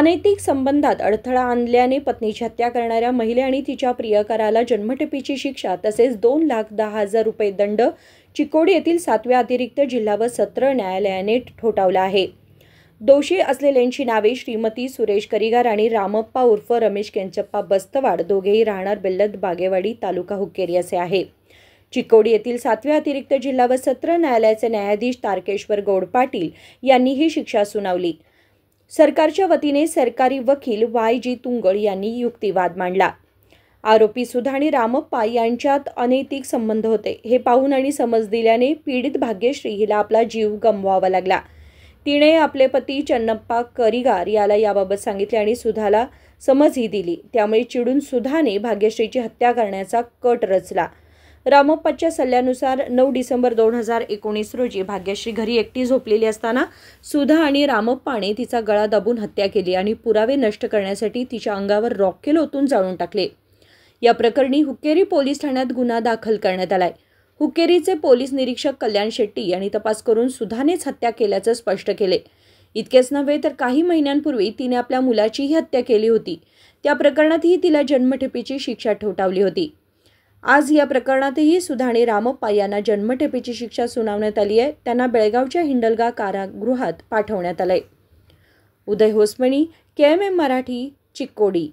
अनैतिक संबंधात अडथळा आणल्याने पत्नीची हत्या करणाऱ्या महिला आणि तिच्या प्रियकराला जन्मठेपेची शिक्षा तसेच 2,10,000 रुपये दंड चिकोडी येथील 7व्या अतिरिक्त जिल्हा व सत्र न्यायालयाने ठोठावला आहे। दोषी असलेल्यांची नावे श्रीमती सुरेश करिगार आणि रामप्पा उर्फ रमेश केंचप्पा बस्तवाड, दोघेही राहणार बेल्लद बागेवाडी, तालुका हुक्केरी असे आहे। चिकोडी येथील 7व्या अतिरिक्त जिल्हा व सत्र न्यायालयाचे न्यायाधीश तारकेश्वर गौड पाटील यांनी ही शिक्षा सुनावली। सरकारच्या वतीने सरकारी वकील YG तुंगळ यांनी युक्तिवाद मांडला। आरोपी सुधा आणि रामप्पा यांच्यात अनैतिक संबंध होते हे पाहून आणि समज दिल्याने पीडित भाग्यश्री हिला आपला जीव गमवावा लागला। तिने आपले पती चन्नप्पा करिगार याला याबाबत सांगितले आणि सुधाला समजही दिली। त्यामुळे चिडून सुधाने भाग्यश्रीची हत्या करण्याचा कट रचला। रामप्पाच्या सल्ल्यानुसार 9 डिसेंबर 2019 रोजी भाग्यश्री घरी एकटी झोपलेली असताना सुधा आणि रामप्पाने तिचा गळा दाबून हत्या केली आणि पुरावे नष्ट करण्यासाठी तिच्या अंगावर रॉकेल ओतून जाळून टाकले। या प्रकरणी हुक्केरी पोलीस ठाण्यात गुन्हा दाखल करण्यात आलाय। हुक्केरीचे पोलीस निरीक्षक कल्याण शेट्टी यांनी तपास करून सुधानेच हत्या केल्याचं स्पष्ट केले। इतकेच नव्हे तर काही महिन्यांपूर्वी तिने आपल्या मुलाचीही हत्या केली होती। त्या प्रकरणातही तिला जन्मठेपेची शिक्षा ठोठावली होती। आज या प्रकरणातही सुधा आणि रामप्पा यांना जन्मठेपेची शिक्षा सुनावण्यात आली आहे। त्यांना बेळगावच्या हिंडलगा कारागृहात पाठवण्यात आलंय। उदय होसमणी, KMM मराठी, चिकोडी।